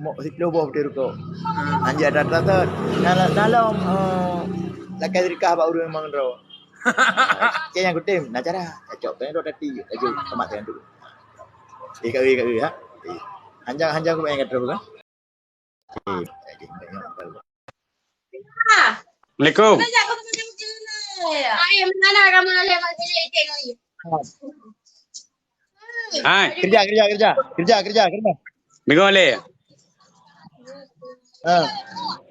Mau siklo betul kok. Anjir rata-rata dalam lakai rikah pak urus memang ro. Kaya yang kutim, nak cara cocok kan ro tadi laju kemat kan tu. Kat ha. Hanjang aku ingat ro kan. Assalamualaikum. Hai. Kerja. Dengar le.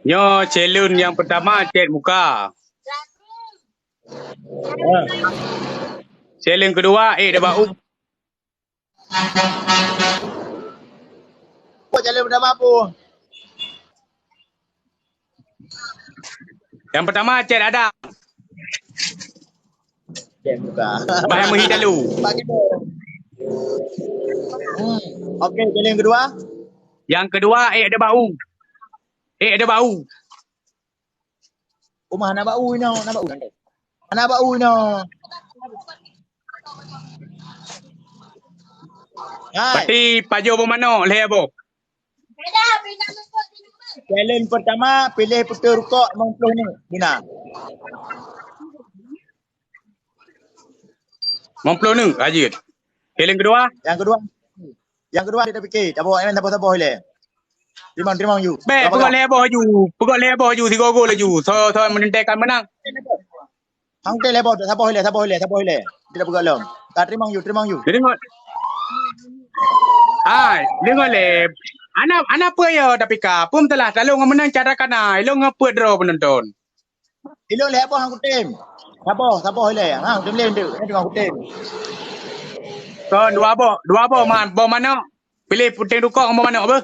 Nyo celun yang pertama cat muka. Celun kedua dah bau. Kau jalan pertama apa? Yang pertama cat ada. Cat muka. Bahan muhi dalu. Okey, jalan yang kedua. Yang kedua ada bau. Ada bau. Rumah nak bau ni, nak bau nanti. Nak bau ni. Berarti pajo apa mana? Leh apa? Challenge pertama, pilih putus rukuk 90 ni. Guna. 90 ni, rajin. Challenge kedua? Yang kedua dia dah fikir. Tak apa boleh. Terima you. Baik, pegak leh apa ju 3 gol laju. So menentekan menang. Hang teh lebo tak boleh. Tidak pegak long. Tak terima you. Dia tengok. Dengar le. Anak apa ya tapi ka pun telah lalu menang cara kana. Ilo ngapa draw penonton. Ilo leh apa hang kutim. Siapa boleh. Hang tim lain tu. Ni tengok kutim. So dua apa man. Bom mana? Pilih puting rukuk bom mana apa?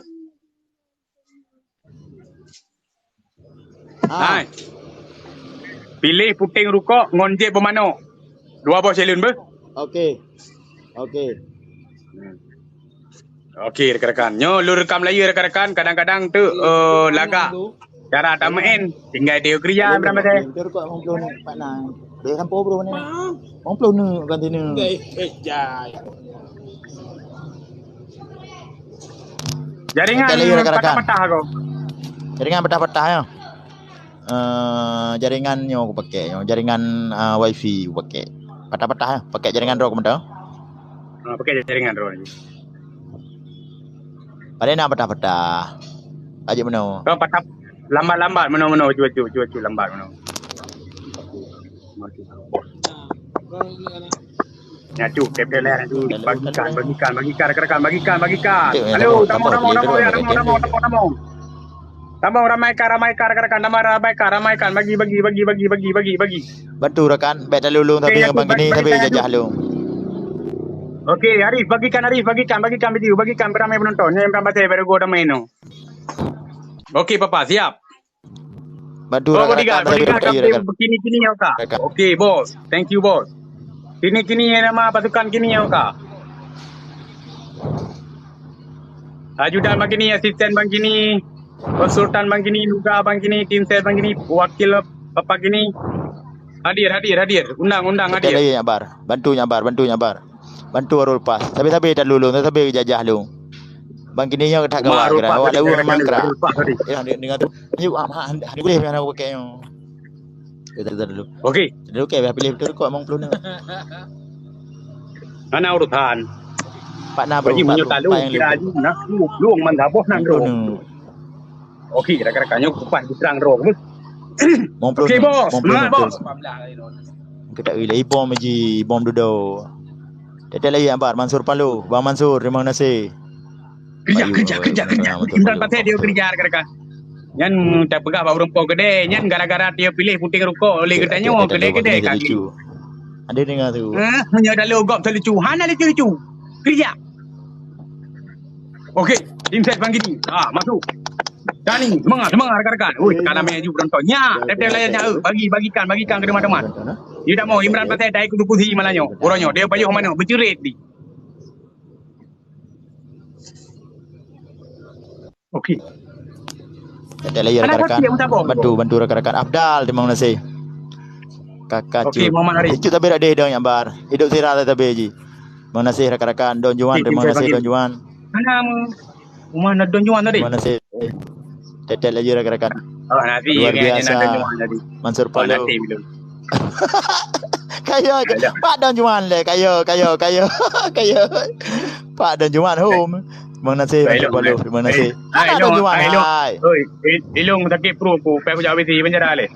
Hai. Pilih puting rukuk ngonjek bom mana? Dua apa selun ber? Okey. Okey rekan-rekan. Nyo lu rekam lagi rekan-rekan. Kadang-kadang tu lagak cara tak main. Tinggal dia kerja berapa saya. Dia rukuk 90 ni Pak Nang. Dia sampai bro ni. 90 ni ganti ni. Jaringan patah-patah kau. Jaringan patah-patah ya. Jaringannya aku pakai. Jaringan wifi aku pakai. Patah-patah ya. Pakai jaringan draw kemudian. Pakai jaringan draw lagi. Pada nak patah-patah. Aje mana? Kau patah lambat-lambat mana cuacu lambat mana. Nyatu kepel lah tu bagikan rekan-rekan bagikan. Halo, tamu. Tamu ramaikan rekan-rekan ramaikan bagi. Bantu rekan, bet lulung tapi abang gini tapi jajah lu. Okey, Arif bagikan video, bagikan beramai penonton. Yang berapa saya baru gua main no. Okey, papa siap. Bantu rekan. Begini ya kak. Okey, bos. Thank you bos. Kini nama pasukan kini ya kak. Ajudan bang kini, asisten bang kini, konsultan bang kini, luka bang kini, tim sel bang kini, wakil papa kini. Hadir. Undang hadir. Lagi nyabar. Bantu nyabar. Bantu arul pas. Tapi dah lulung, tapi jajah lu. Bang kini nya tak gawat kira. Awak lau memang kira. Dengar tu. Yuk hari boleh nak pakai yang. Kita dulu. Okey. Dulu ke pilih betul kok emang pelun. Ana urutan. Pak na bro. Bagi menyuta lu kira aja nah. Luang man daboh nang ro. Okey, rekan-rekannya kupas diserang ro. Okey bos. Semangat bos. Kita ilai bom ji, bom dudo. Ada lagi Abang Mansur Palu. Bang Mansur, terima kasih. Kerja. Imran Pateh dia kerja rekan-rekan. Nyan tak pegah bau rumpau gede, nyan gara-gara dia pilih puting rukuk oleh katanya gede-gede kaki. Ada dengar tu. Hanya dah logop terlucu. Hana lucu. Kerja. Okey, tim set bang gini. Masuk. Dani, semangat rekan-rekan. Oi, sekarang main ju penontonnya. Tep layarnya bagikan ke teman-teman. Dia tak mau Imran Pateh dai kudu kusi malahnya. Orangnya dia payuh mana bercerit ni. Okey. Ada lagi rekan-rekan. Bantu rekan-rekan. Abdal, terima kasih. Kakak Cu. Okey, Muhammad Arif. Cu tapi ada hidung yang bar. Hidup sirah tapi ji. Terima kasih rekan-rekan. Don Juan, terima kasih Don Juan. Mana Don Juan tadi? Terima kasih. Tetel lagi rakan-rakan. Oh, nanti Luar ingatnya biasa. Don Juan tadi. Mansur Oh, Palo. nanti bila. Kaya je. Pak Don Juan le. Kaya. Kaya. Pak Don Juan home. Terima kasih Mansur Palo. Terima kasih. Mana Don Juan? Hai. Oi, ilung sakit perut aku. Pai aku jawab besi penjara le.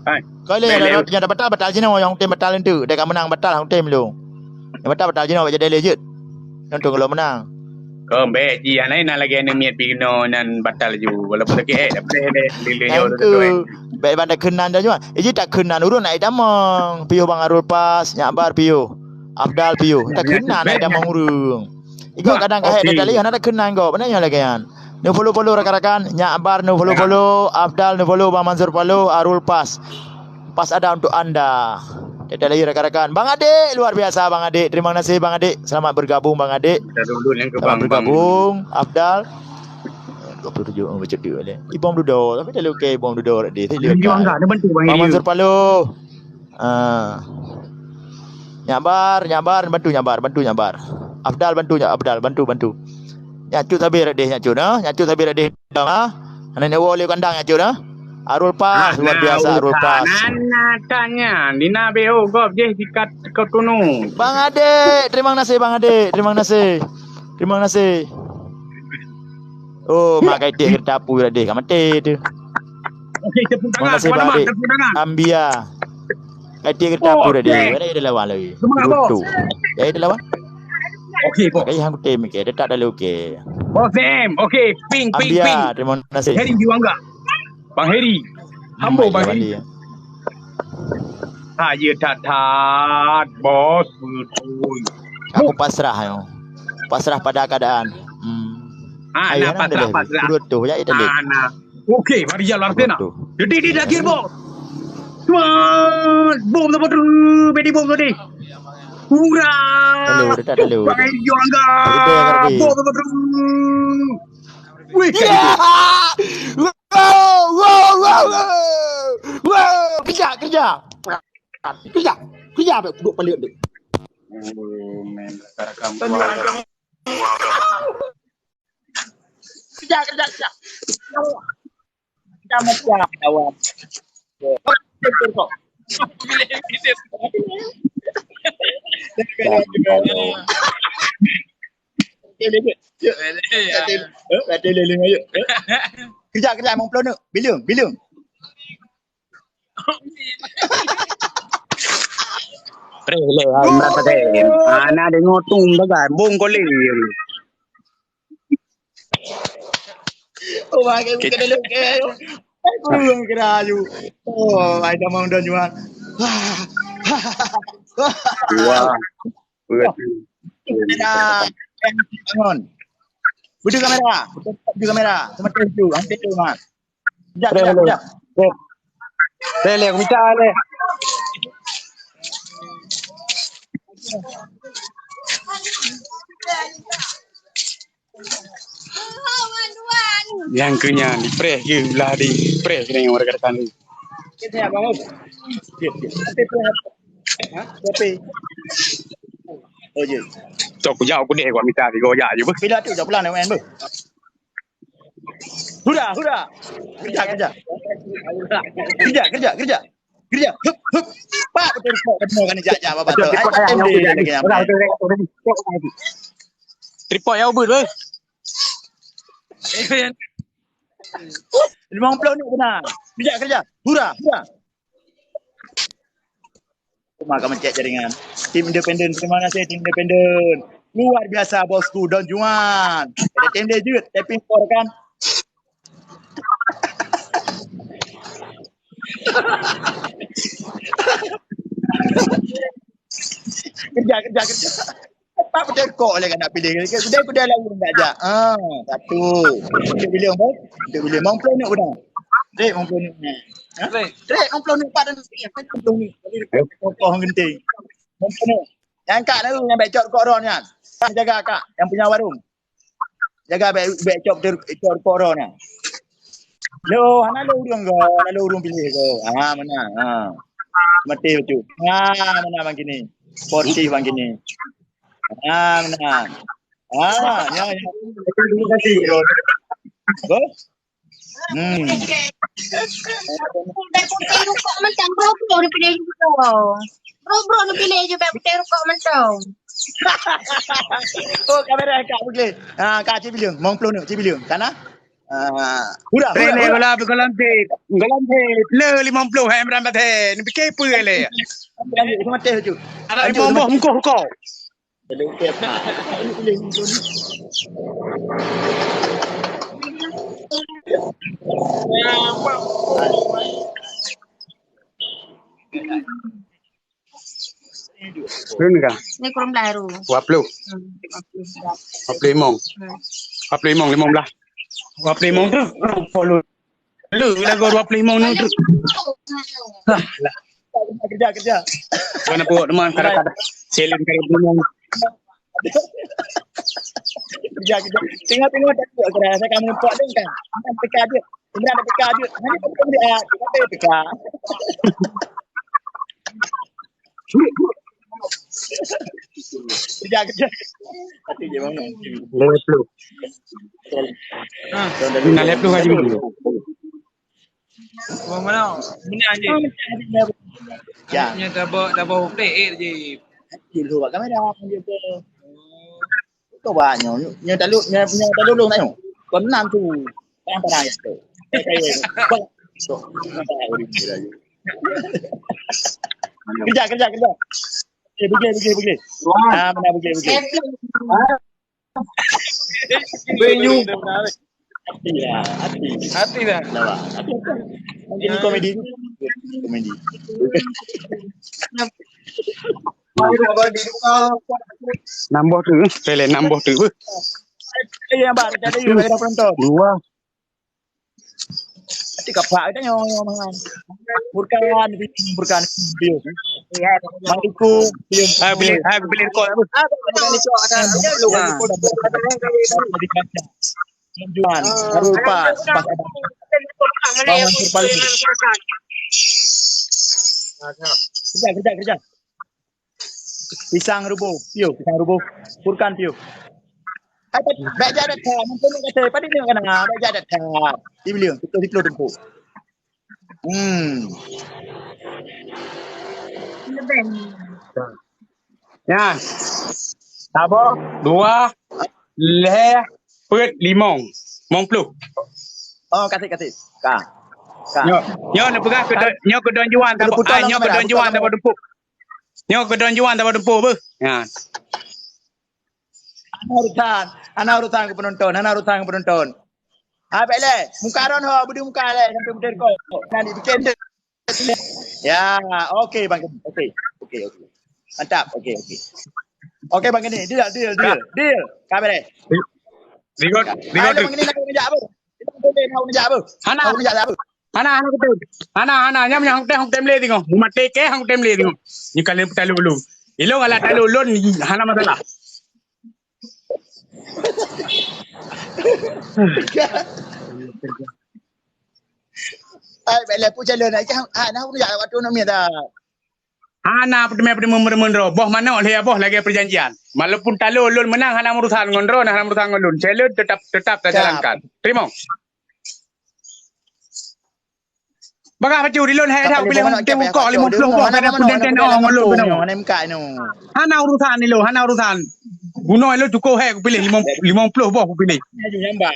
Hai. Kau le yang dah batal sini yang tim batal itu. Dia akan menang batal hang tim lu. Yang batal sini jadi legit. Untung kalau menang. Kembali ji anai nak lagi enemy pino nan batal ju. Walaupun sakit dapat lilio tu. Baik bandar kenan dah juga. Iji tak kenan urun naik damang. Piyo Bang Arul pas, nyabar piyo. Abdal piyo. Tak kenan naik damang urung. Iko kadang kahit dah tali ada kenan kau. Mana yang lagi kan? Nu follow rakan-rakan. Nyabar nu follow. Abdal nu follow Bang Mansur follow. Arul pas. Pas ada untuk anda. Tidak lagi rakan-rakan. Bang Adik luar biasa Bang Adik. Terima kasih Bang Adik. Selamat bergabung Bang Adik. Selamat bergabung Abdal. 27 baca dia le. Ibom duduk tapi tak okey ibom duduk dia. Tak Dia enggak ada bantu bang. Bang Mansur Palo. Nyabar bantu nyabar. Abdal bantu. Nyacu tabir dia nyacu nah. Nyacu tabir dia dah. Ana boleh kandang nyacu nah. Arul pas luar biasa Arul pas. Nana tanya, Dina beo gop je dikat ke tunu. Bang Adik, terima kasih Bang Adik. Terima kasih. Oh, makai dia kertapu dia mati tu. Okey, tepuk Terima tangan. kasih Bang Adik. Ambia. Kai dia kertapu dia. Ada dia lawan lagi. Rutu. Dia lawan. Okey, po. Kai hang tim ke, dia tak ada okey. Oh, Sam. Okey, ping. Ambia, terima kasih. Heri juga enggak? Bang Heri. Hambo Bang Heri. Ha, ya tat bos betul. Aku pasrah yo. Pasrah pada keadaan. Ana pasrah. Rutu ya itu dia. Ana. Okey, mari jalan Arsenal. Jadi dia lagi bos. Tuan, bom tu betul. Bedi bom tadi. Hurra! Hello, dia tak ada lu. Bang Heri juga enggak? Bom tu betul. Wih, Wow. Kerja. Duduk balik dia. Oh, men. Karakam. Kerja. Kita mesti awam. Kerja mau pelon bilung. Rele ay mata ana de ngotung bagai bong kole. Oh, makai bukan dulu ke. Aku kira you. Oh, ada mau Don Juan. Wah. Bangun. Budu kamera. Sama tu, angkat tu mak. Sekejap. Rele aku minta le. Yang kenyang di press ke belah di press dengan orang katakan ni. Kita bangun. Tapi. Oh je. Tok aku jauh aku dek aku minta di goyak je. Bila tu dah pulang nak main ber. Huda. Kerja. Hup. Pak betul kok ketemu kan jap apa tu. Tripod yang ubud weh. 50 ni benar. Kerja. Hura. Maka mencet jaringan. Tim independen, terima kasih tim independen. Luar biasa bosku Don Juan. Ada tim dia juga, tapping for kan. Kerja. Apa betul kok lah nak pilih. Kedai lain tak ajak. Satu. Untuk William bos. Mau plan nak benar. Dek, mau plan ni. Dek, mau plan ni Pak dan Sri. Apa plan ni? Kokoh genting. Mau plan ni. Yang kak tu yang baik cop koron kan. Jaga kak yang punya warung. Jaga baik cop koron kan. Lo, hana lo urung pilih ko. Mana. Mati betul. Mana bang gini. Sportif bang gini. Mana. Ya. Terima kasih. Apa? Beg putih rokok macam bro ni pilih juga. Bro ni pilih je beg putih rokok macam. Oh, kamera Kak boleh. Kak Cik Bilion. Mau peluk Cik Bilion. Kana? Hura. Trele golante le 50 hai Imran Pathe ni fikir apa le Lanjut, itu mati tu. ada boh muka kau Ini kan? Ni kurang baru. 20 25 25 15 25 tu follow lu lagu 25 ni tu lah Kerja. mana buat teman kadang-kadang selin kadang-kadang Kerja. Tengok tak tu. Saya kamu buat dia kan. Akan peka dia. Imran ada peka dia. Nanti peka dia. Kita peka. Kerja. Hati je mana. lewat lu nak lewat lu haji dulu Mana? Benda je. Ya. Nya double play je. Hati lu buat kamera dia tu. Kau banyak. Nya tak lu tengok. Kau menang tu. Tangan parah ya tu. Kerja. Pergi. Benar pergi. Venue. Ya, Hati dah. lawa. Ini komedi. nambah tu tele nambah tu Yang baru ada you bagi penonton. dua Nanti kapak kita yang Burkan video. Mandiku film. beli kau apa Juan, rupa pas ada bangun terpaling. Kerja. Pisang rubuh. Burkan piu. Baik jadat tak, mungkin kata pada dia kena baik jadat tak. Dia bilang betul tempuh. ya sabar dua leh pet limong mong plu Oh, kasih. Kak. nyo nak pegang nyo ke don juan tak nyo ke don juan tak dempuk nyo ke don juan tak dempuk apa ya Anak urutan ke penonton. Baiklah. Muka Aron budi muka le sampai betul kau. Nanti bikin dia. Ya, okey bang. Okey. Mantap. Okey. Okey bang ni. Deal. Kau boleh. rigot Bang ni nak kerja apa? Kita nak kerja apa? Hana apa? betul hana nyam hang tem le tingo mate ke hang tem le tingo ni kalen putalu belum ilong ala talu lon hana masalah Baiklah pu jalan nak nak kerja waktu nak minta. hana putme boh mana oleh boh lagi perjanjian walaupun talu lon menang hana urusan ngondro hana urusan ngolun challenge tetap kita jalankan terima Baga pacu di lon hai tau pilih temu kok 50 boh ada puden ten ngolun benar Mana muka ni. hana urusan ni lo hana urusan buno lo cukup hai aku pilih 50 boh aku pilih Ni nampak.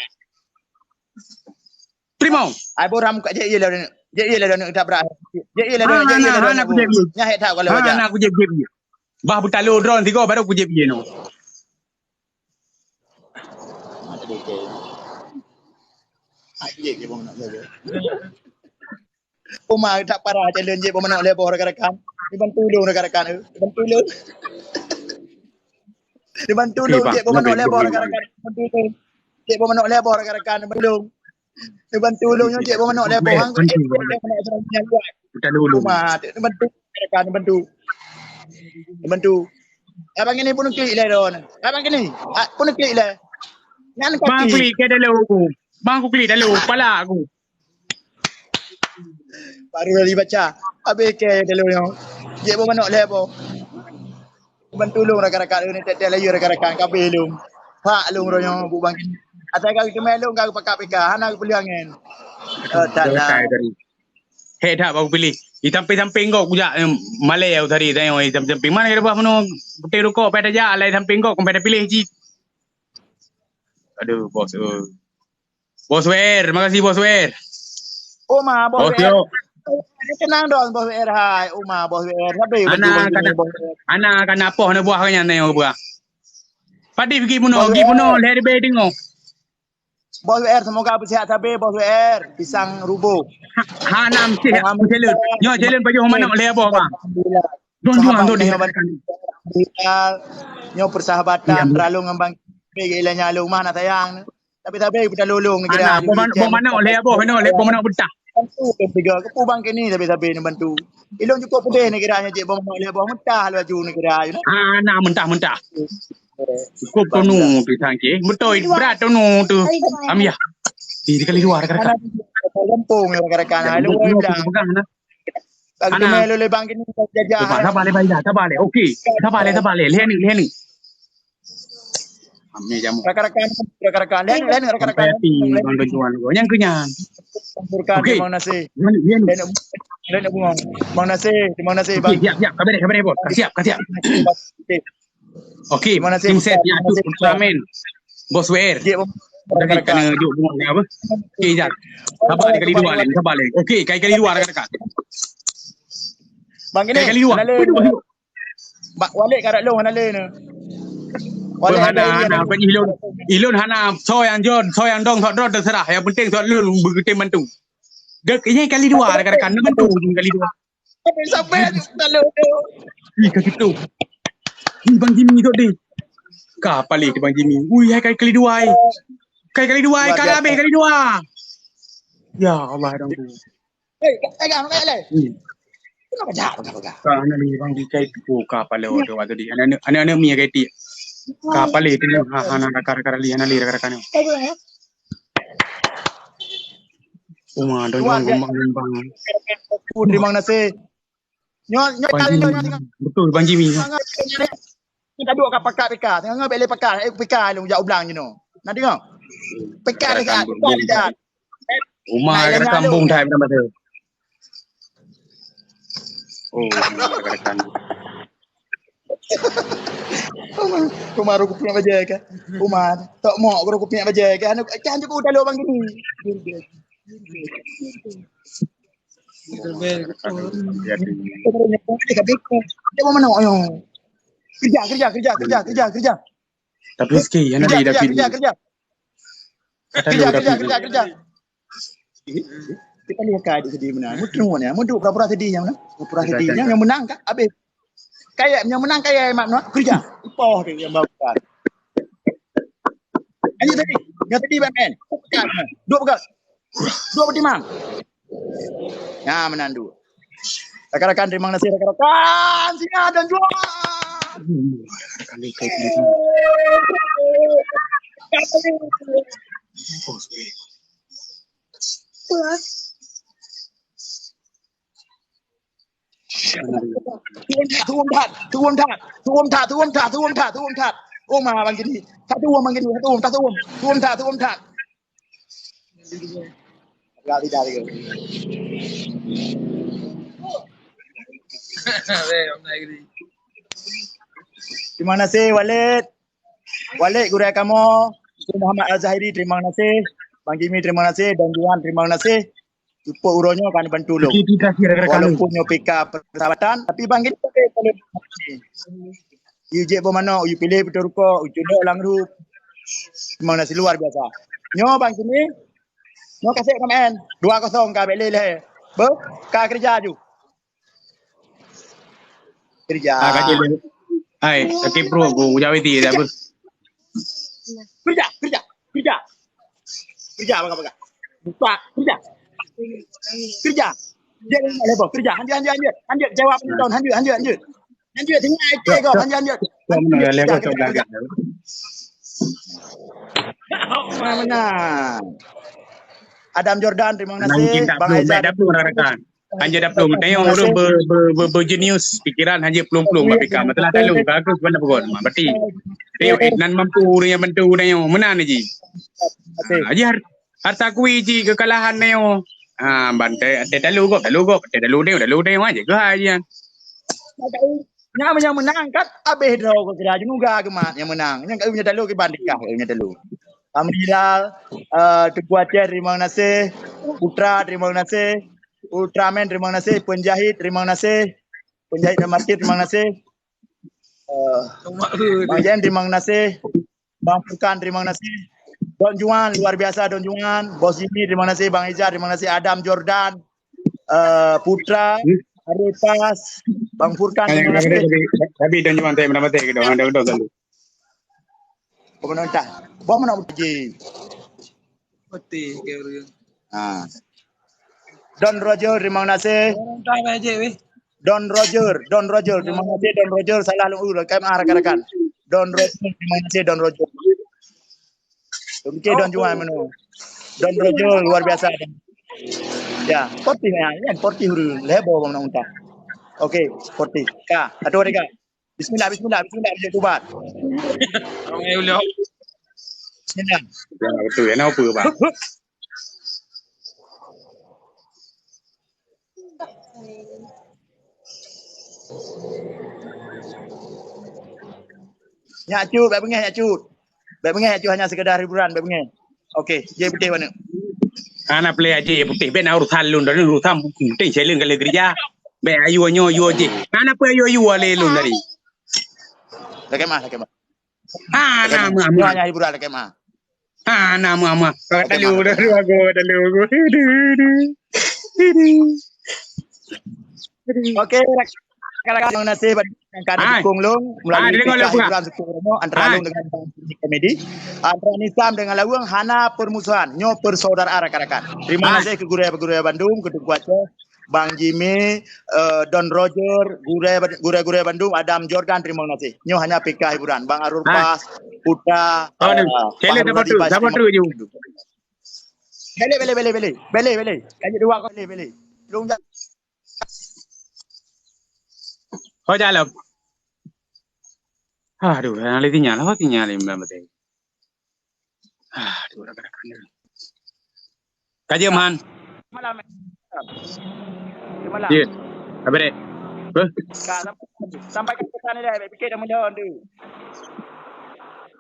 terima Ai boram kat je lah. Je lah nak tak berat. Je lah. Hana aku jadi. Nyah tahu kalau aja. Hana aku jadi dia. Bah butalu drone tiga baru aku jadi dia no. Umar tak parah challenge je pemenang lebar rekan-rekan. Dibantu tolong rekan-rekan. Dibantu tolong je pemenang lebar rekan-rekan. Je pemenang lebar rekan-rekan belum. Dibantu tolong je pemenang lebar hang. Butalu dulu. Umar dibantu rekan dibantu. Abang ini pun klik lah don. Abang ini pun klik lah. Ngan Bang kaki. klik ke dalam aku. Bang aku klik dalam kepala aku. Baru dah dibaca. Habis ke dalam yang. Je pemenang lebar. Dibantu tolong rekan-rekan ni tak layu rekan-rekan kabel lu. Pak lu ronyo bu bang. Atai kau itu melu kau pakai PK, hana kau beli angin. Tak nak. Kai tadi. Hei dah baru pilih. Samping kau kujak Malay aku tadi tengok samping mana kita buat mano putih rokok pada aja alai samping kau pada pilih ji. Aduh bos. Bos Wer, makasih bos Wer. Oma bos. Bos yo. Tenang dong bos Wer hai. Oma bos Wer. Habis Anak kan apa nak buah kan tengok buah. Padi pergi puno leher be tengok. Bos Wer semoga bersihat habis bos Wer. Pisang rubuh. Ha nam sih. Jalan. Nyo jalan baju mana leher apa bang. Don tu dia. Nyo persahabatan terlalu ngembang gila nyalung mana sayang. Tapi kita lulung kira. Bo mana leher apa leher bo mana betah. Bantu tiga ke bang kini tapi ni bantu. Ilong cukup pedih ni kiranya cik bang mau leher mentah laju ni kira. Nak mentah. Cukup tonu tu tangki. Betul berat tonu tu. Amia. Di kali luar rekan. Lempung rekan-rekan. Lu pegang nak. Kalau melu le bang kini jajah. Sabar le. Okey. Sabar le. Lihat ni. Amia jamu. Rekan-rekan. Lain rekan-rekan. Bang tujuan gua. Yang kenyang. Okey. Bang Nasir. Lain bunga. Bang Nasir, terima kasih bang. Siap. Khabar bos. Siap. Okey. Tim set yang tu Ultraman. Bos Wer. Kita kena duduk bunga ni apa? Okey, jap. Sabar kali dua lain. Okey, kali dua rekan-rekan. Bang kini. Kali dua. Walik karat long hana le ni. Hana pergi ilun hana so yang dong thot terserah. Yang penting thot lun bergetim bantu. Dek ini kali dua rekan-rekan bantu kali dua. Sampai lalu tu. Kat situ. Bang Jimmy tu deh. Kapal ni Bang Jimmy. Ui, kali dua. Kali dua, habis kali dua. Ya Allah dong tu. Pegang. Kenapa jahat? Kana ni bang di kai tu kapal le tu waktu di. Ana mi kai ti. Kapal itu hana kar li ana li rekan-rekan. Uma don bang. Terima kasih. Nyo kali betul Bang Jimmy. Kita dua kat pakar PK. Tengok beli pakar. PK lu jauh belang je no. Nak tengok. PK dekat. Uma dekat kampung dah nama tu. Oh, rekan-rekan. Rumah aku punya baja ke? Rumah tak mau aku punya baja ke? Kan juga udah lu bang gini. Dia mau mana yo? Kerja. Tapi sikit yang ada dah video. Kerja. Kita lihat kadi sedih mana. Mutu ni, mutu pura-pura sedihnya mana? Pura sedihnya yang menang kan? Habis. Kayak yang menang kayak mak no kerja. Ipoh dia yang bawa. Ini tadi. Yang tadi Batman. Dua pegang. Dua bertimang. Ya menandu. Rekan-rekan terima kasih rekan-rekan. Singa dan juara. Kali kai ni. Tuom tat. Oh ma bang gini. Tak tuom. Lari dari. Terima kasih Walid. Guru kamu. Muhammad Al-Zahiri terima kasih. Bang Jimmy terima kasih dan Johan terima kasih. Jumpa uronyo kan bantu lo. Walaupun yo PK persahabatan tapi bang Jimmy boleh. UJ mana? You pilih betul ruko, ujuno ulang ru. Terima kasih luar biasa. Nyo bang Jimmy. Nyo kasih komen 2-0 ka beli le. Be, ka kerja ju. Kerja. Kajil. Hai, sakit bro, gua jawiti dah bro. Kerja apa? Buka kerja. Dia level kerja. Hanjut jawab tahun hanjut. Hanjut tengah IT kau hanjut. Level tu belakang. Mana? Adam Jordan terima kasih. Bang Aizat rekan. hanya dah pelum tengok orang berjenius pikiran hanya pelum-pelum apika masalah dalu bagus benda pun berarti tengok nan mampu yang bantu tengok menang ni ji aja harta kui ji kekalahan tengok bantai dalu kok dalu tengok aja ke aja yang menang kan habis draw ke kira juga kemat yang menang yang punya dalu ke bandikah punya dalu Alhamdulillah Tengku Aceh terima kasih Putra terima kasih Ultraman terima kasih penjahit terima kasih penjahit dan martir terima kasih Bang Jen terima kasih Bang Furkan terima kasih Don Juan luar biasa Don Juan Bos Jimmy terima kasih Bang Izzah terima kasih Adam Jordan Putra Arifas Bang Furkan terima kasih tapi dan cuma saya mendapat ke dong ada dulu penonton bawa mana uji Putih ke orang. Don Roger terima kasih Tak aja weh. Don Roger terima kasih Don Roger salah lu rekan rekan Don Roger terima kasih Don Roger Don Juan menu Don Roger luar biasa ya sportif ya sportif lebo bang unta okey sportif ka atau mereka bismillah bisa tubat Orang yang ulah. bismillah betul ya apa bang nyak cut baik bengeh hanya sekedar hiburan baik bengeh okey je betul mana anak play aja putih ben urusan lun dari urusan penting selin kali kerja be ayu je anak pe ayu ale lun dari mah nama hanya hiburan lagi mah nama dalu okey Kadang-kadang nasib yang dukung long melalui hiburan Sukurono antara long dengan komedi antara Nisam dengan Lawang hana permusuhan nyo persaudaraan rakan-rakan. Terima kasih ke guru Bandung, ke Tengku Aceh, Bang Jimmy, Don Roger, guru Bandung, Adam Jordan terima kasih. Nyo hanya PK hiburan. Bang Arul Pas, Putra, Kele dapat tu je. Bele. Kaji dua kali bele. Long Oh jalan. Aduh, yang lagi tinggal imam betul. Aduh, rakan-rakan. Kaji man. malam. Ya. Apa dek? Sampai ke sana dah, fikir dah mudah tu.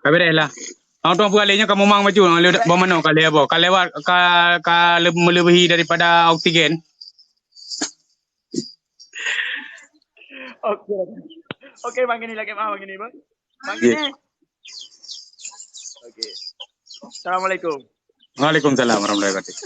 Apa dek lah. Orang tuan peralinya kamu mang maju, bawa mana kali apa? Kalau lewat, kalau melebihi daripada oksigen. Okey, bang ini lagi bang ini bang. Bang ini. Okey. Assalamualaikum. Waalaikumsalam warahmatullahi wabarakatuh.